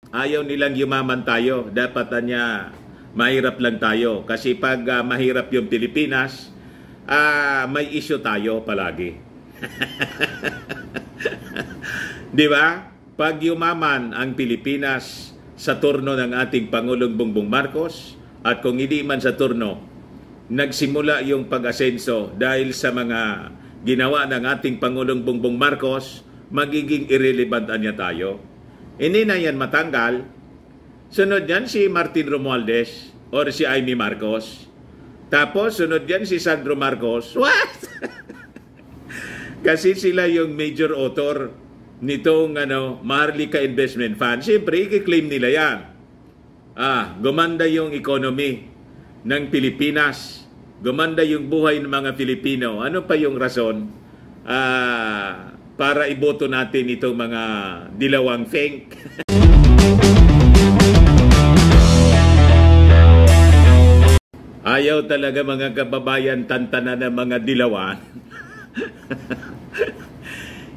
Ayaw nilang yumaman tayo. Dapat niya mahirap lang tayo. Kasi pag mahirap yung Pilipinas, may issue tayo palagi. Di ba? Pag yumaman ang Pilipinas sa turno ng ating Pangulong Bongbong Marcos, at kung hindi man sa turno, nagsimula yung pag-asenso dahil sa mga ginawa ng ating Pangulong Bongbong Marcos, magiging irrelevant niya tayo. Hindi na yan matanggal. Sunod yan si Martin Romualdez or si Amy Marcos. Tapos sunod yan si Sandro Marcos. What? Kasi sila yung major author nitong Maharlika Investment Fund. Siyempre, i-claim nila yan. Gumanda yung economy ng Pilipinas. Gumanda yung buhay ng mga Pilipino. Ano pa yung rason para iboto natin itong mga dilawang fake? Ayaw talaga mga kababayan tantanan ng mga dilawan.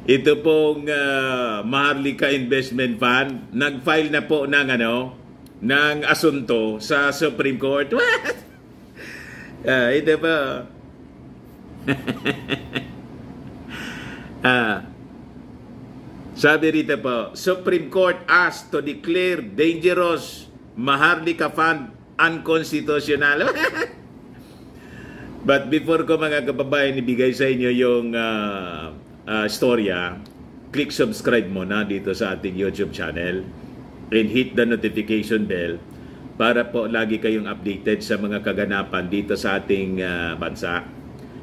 Ito pong Maharlika Investment Fund, nag-file na po ng ng asunto sa Supreme Court. What? Ito po. Sabi rito po, Supreme Court asked to declare dangerous Maharlika Fund unconstitutional. But before ko mga kababayan ibigay sa inyo yung storya, click subscribe muna dito sa ating YouTube channel and hit the notification bell para po lagi kayong updated sa mga kaganapan dito sa ating bansa.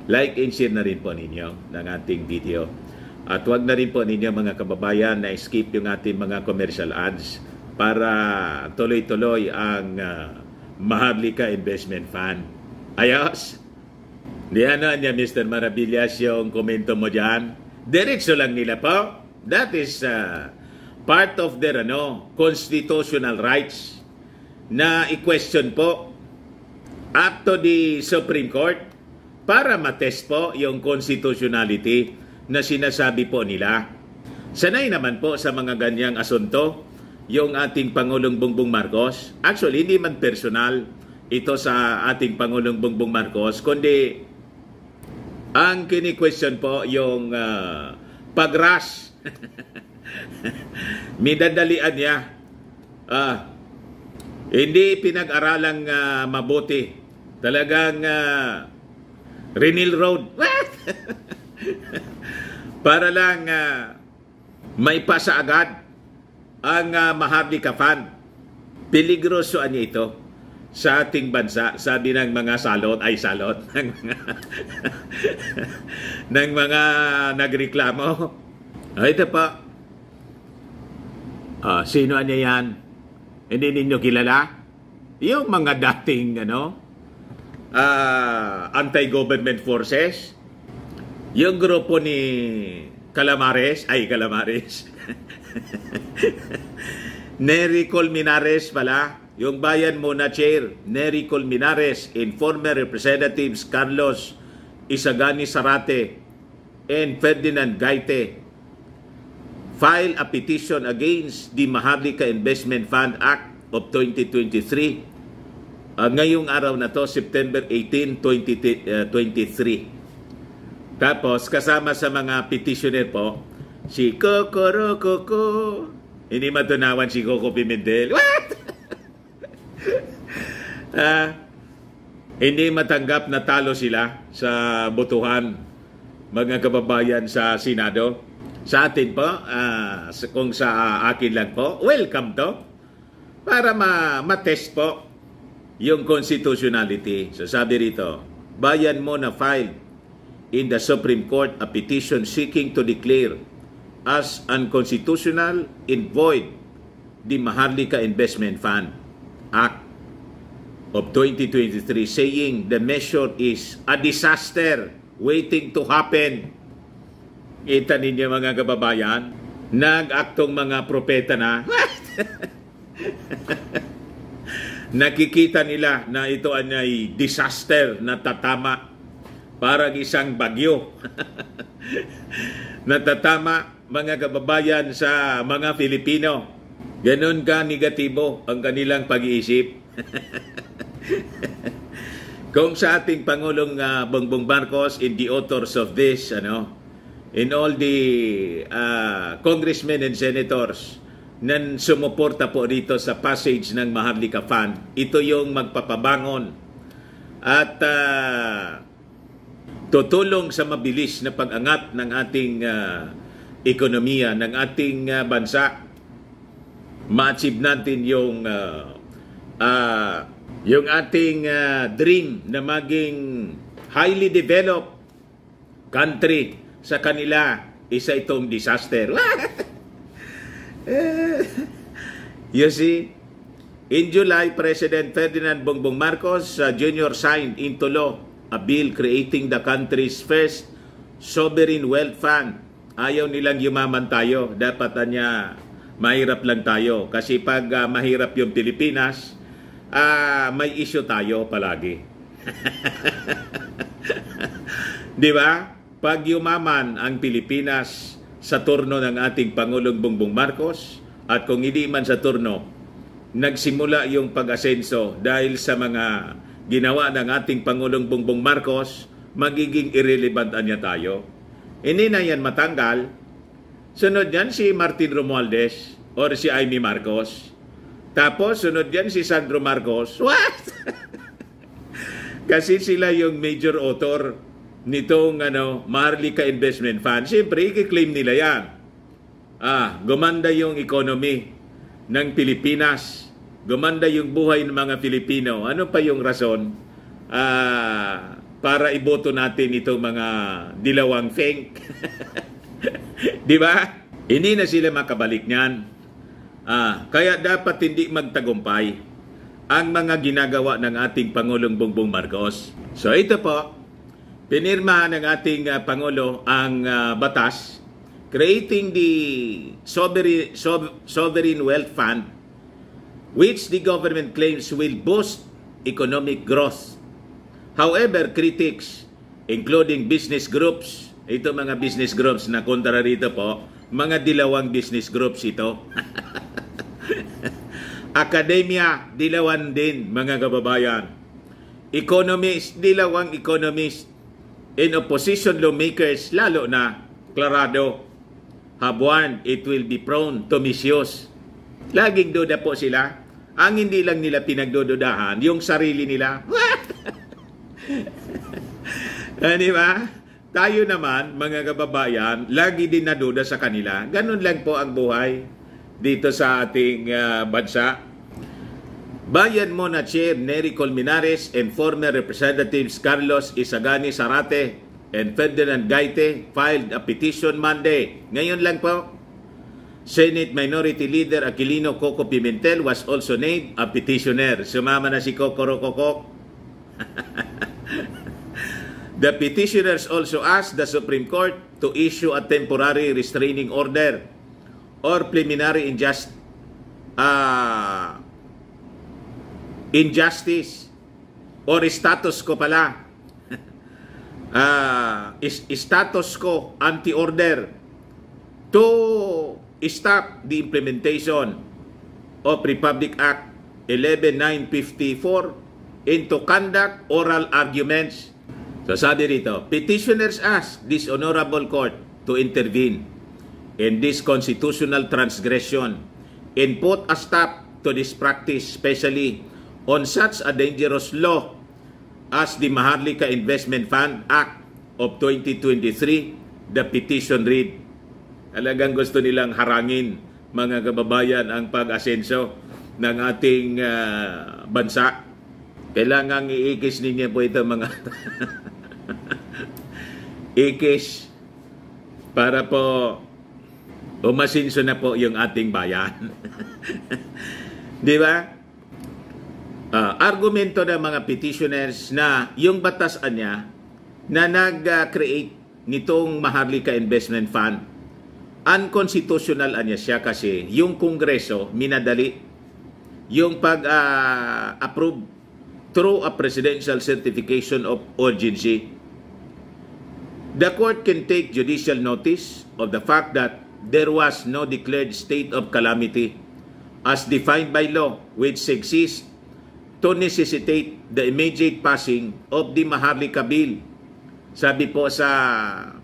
Like and share na rin po ninyo ng ating video. At huwag na rin po ninyo mga kababayan na skip yung ating mga commercial ads para tuloy-tuloy ang Maharlika Investment Fund. Ayos? Di niya Mr. Maravillas yung komento mo dyan? Diretso lang nila po. That is part of their constitutional rights na i-question po up to the Supreme Court para matest po yung constitutionality na sinasabi po nila. Sanay naman po sa mga ganyang asunto yung ating Pangulong Bongbong Marcos. Actually, hindi man personal ito sa ating Pangulong Bongbong Marcos, kundi ang kini-question po yung pag-rush. Minadalian niya. Hindi pinag-aralang mabuti. Talagang Renil Road. Para lang may pasa agad ang Maharlika Fund. Peligroso niya ito sa ating bansa, sabi ng mga salot, ng mga nagreklamo. Ito pa. Sino niya yan? Hindi ninyo kilala? Yung mga dating anti-government forces, yung grupo ni Calamares, Nery Colmenares pala, yung Bayan Muna Chair, Nery Colmenares, and former Representatives Carlos Isagani Sarate and Ferdinand Gaite file a petition against the Maharlika Investment Fund Act of 2023. Ngayong araw na to, September 18, 2023. Tapos, kasama sa mga petitioner po, si Kokoro Koko. Hindi matunawan si Coco Pimentel. What? Hindi matanggap na talo sila sa botohan, mga kababayan sa Senado. Sa atin po, kung sa akin lang po, welcome to. Para matest po yung constitutionality. So sabi rito, Bayan Muna filed in the Supreme Court a petition seeking to declare as unconstitutional and void the Maharlika Investment Fund Act of 2023, saying the measure is a disaster waiting to happen. Kita ninyo mga kababayan, nag-aktong mga propeta na nakikita nila na ito ay disaster na tatama, parang isang bagyo na tatama mga kababayan sa mga Filipino. Ganon ka negatibo ang kanilang pag-iisip. Kung sa ating Pangulong Bongbong Marcos, in the authors of this, in all the congressmen and senators na sumuporta po dito sa passage ng Maharlika Fund, ito yung magpapabangon at tutulong sa mabilis na pag-angat ng ating ekonomiya, ng ating bansa. Ma-achieve natin yung ating dream na maging highly developed country. Sa kanila, isa itong disaster. You see, in July, President Ferdinand Bongbong Marcos Jr. signed into law a bill creating the country's first sovereign wealth fund. Ayaw nilang yumaman tayo. Dapat mahirap lang tayo. Kasi pag mahirap yung Pilipinas, may issue tayo palagi. Di ba? Pag yumaman ang Pilipinas sa turno ng ating Pangulong Bongbong Marcos, at kung hindi man sa turno, nagsimula yung pag-asenso dahil sa mga ginawa ng ating Pangulong Bongbong Marcos, magiging irrelevant niya tayo. Hindi na yan matanggal. Sunod yan si Martin Romualdez or si Amy Marcos. Tapos sunod yan si Sandro Marcos. What? Kasi sila yung major author nitong Maharlika Investment Fund. Siyempre, i-claim nila yan. Gumanda yung economy ng Pilipinas. Gumanda yung buhay ng mga Pilipino. Ano pa yung rason para iboto natin itong mga dilawang feng? Di ba? Hindi na sila makabalik niyan. Kaya dapat hindi magtagumpay ang mga ginagawa ng ating Pangulong Bongbong Marcos. So ito po, pinirmahan ng ating Pangulo ang batas creating the Sovereign Wealth Fund, which the government claims will boost economic growth. However, critics, including business groups, ito mga business groups na kontra rito po, mga dilawang business groups ito. Akademya, dilawan din mga kababayan. Economists, dilawang economists. In opposition lawmakers, lalo na klarado, have warned it will be prone to misuse. Laging duda po sila. Ang hindi lang nila pinagdududahan, yung sarili nila. Di ba? Tayo naman, mga kababayan, lagi din naduda sa kanila. Ganun lang po ang buhay dito sa ating bansa. Bayan Mona Chair Nery Colmenares and former Representatives Carlos Isagani Zarate and Ferdinand Gaite filed a petition Monday. Ngayon lang po, Senate Minority Leader Aquilino Coco Pimentel was also named a petitioner. Sumama na si Coco Rococo. The petitioners also asked the Supreme Court to issue a temporary restraining order or preliminary injustice or status quo pala. Status quo anti-order to stop the implementation of Republic Act 11954 into conduct oral arguments. So sabi rito, petitioners ask this honorable court to intervene in this constitutional transgression and put a stop to this practice, especially on such a dangerous law as the Maharlika Investment Fund Act of 2023, the petition read. Talagang gusto nilang harangin, mga kababayan, ang pag-asenso ng ating bansa. Kailangang iikis ninyo po ito, mga ikis, para po umasinso na po yung ating bayan. Di ba? Argumento ng mga petitioners na yung batasan niya na nag-create nitong Maharlika Investment Fund, unconstitutional niya siya kasi yung Kongreso minadali yung pag-approve through a presidential certification of urgency. The court can take judicial notice of the fact that there was no declared state of calamity as defined by law which exists to necessitate the immediate passing of the Maharlika Bill. Sabi po sa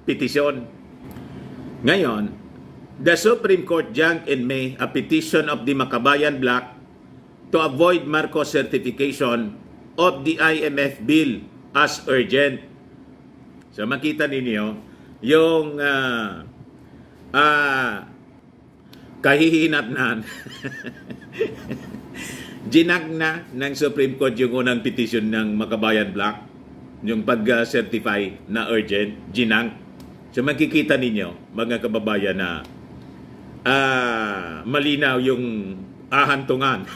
petisyon. Ngayon, the Supreme Court junk in May a petition of the Makabayan Bloc to avoid Marcos certification of the IMF bill as urgent. So makita ninyo yung kahihinatnan ginagna ng Supreme Court yung unang petition ng Makabayan Bloc, yung pag-certify na urgent, ginang. So makikita ninyo, mga kababayan, na malinaw yung ahantungan.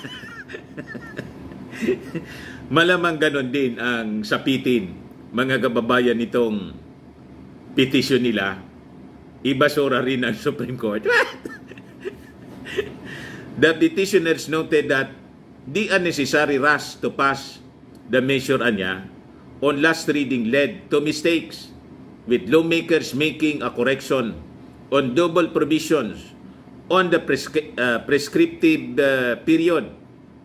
Malamang ganon din ang sapitin, mga kababayan, nitong petition nila. Ibasura rin ang Supreme Court. The petitioners noted that the unnecessary rush to pass the measure anya on last reading led to mistakes, with lawmakers making a correction on double provisions on the prescriptive period.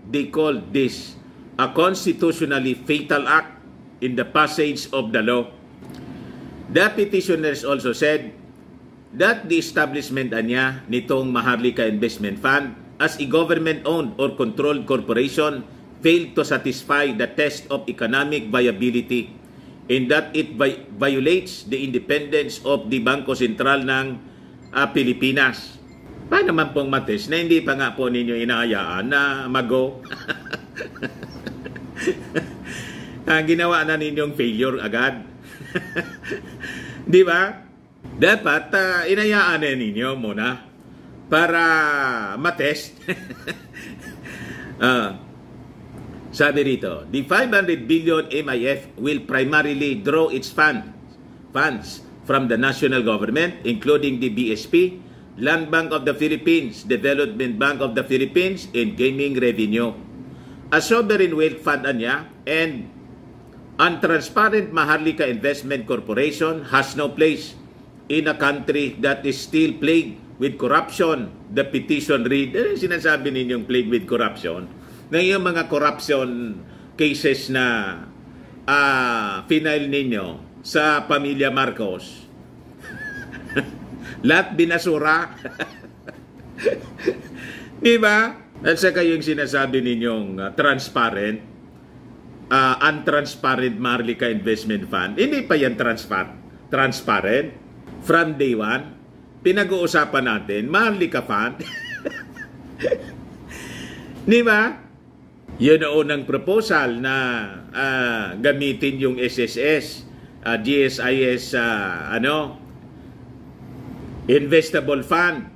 They called this a constitutionally fatal act in the passage of the law. The petitioners also said that the establishment anya nitong Maharlika Investment Fund as a government-owned or controlled corporation failed to satisfy the test of economic viability in that it violates the independence of the Bangko Sentral ng Pilipinas. Paano naman pong matis na hindi pa nga po ninyo inahayaan na mag-go? Ginawa na ninyong failure agad. Di ba? Dapat inayaan na ninyo muna para matest. Sabi rito, the 500 billion MIF will primarily draw its funds from the national government, including the BSP, Land Bank of the Philippines, Development Bank of the Philippines, and gaming revenue. A sovereign wealth fund anya and untransparent Maharlika Investment Corporation has no place in a country that is still plagued with corruption. The petition read, sinasabi ninyong plagued with corruption, na yung mga corruption cases na final ninyo sa pamilya Marcos, lahat binasura. Di ba? At saka yung sinasabi ninyong transparent, untransparent Maharlika Investment Fund, hindi pa yan transparent. From day one, pinag-uusapan natin, Maharlika Fund. Di ba? Yun ang unang proposal na gamitin yung SSS, GSIS, investable fund.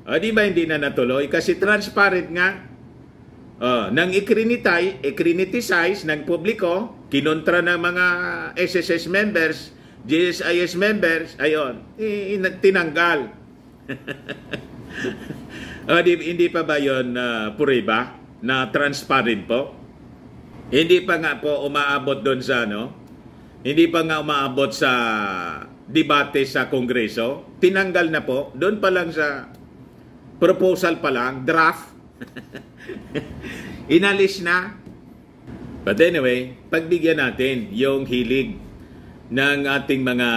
Di ba hindi na natuloy? Kasi transparent nga. Nang ikrinitize ng publiko, kinontra ng mga SSS members, GSIS members, ayon, tinanggal. Hindi pa ba yun puriba na transparent po? Hindi pa nga po umaabot doon sa hindi pa nga umaabot sa debate sa Kongreso, tinanggal na po, doon pa lang sa proposal pa lang, draft, inalis na. But anyway, pagbigyan natin yung hilig ng ating mga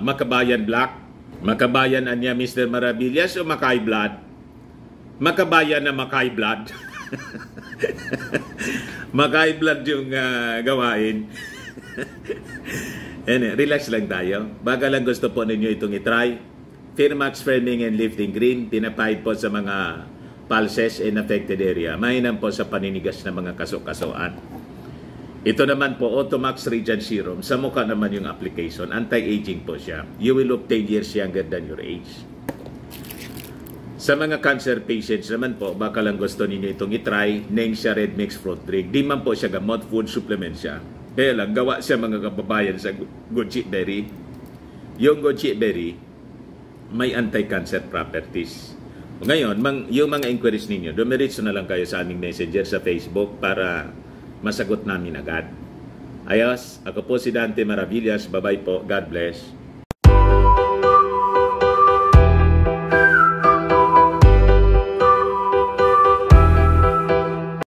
Makabayan Bloc. Makabayan anya Mr. Maravillas o Makay Blood? Makabayan na Makay Blood. Makay Blood yung gawain. Relax lang tayo. Baka lang gusto po ninyo itong itry. Firmax Framing and Lifting Green, tinapahid po sa mga pulses in affected area. Mainam po sa paninigas ng mga kaso-kasoan. Ito naman po, Automax Regent Serum. Sa mukha naman yung application. Anti-aging po siya. You will look 10 years younger than your age. Sa mga cancer patients naman po, baka lang gusto ninyo itong itry. Name siya Red Mix Fruit Drink. Di man po siya gamot, food supplement siya. Kaya lang, gawa siya mga kababayan sa goji berry. Yung goji berry, may anti-cancer properties. Ngayon, yung mga inquiries ninyo, dumiritso na lang kayo sa aming messenger sa Facebook para masagot namin agad. Ayos, ako po si Dante Maravillas. Bye-bye po. God bless.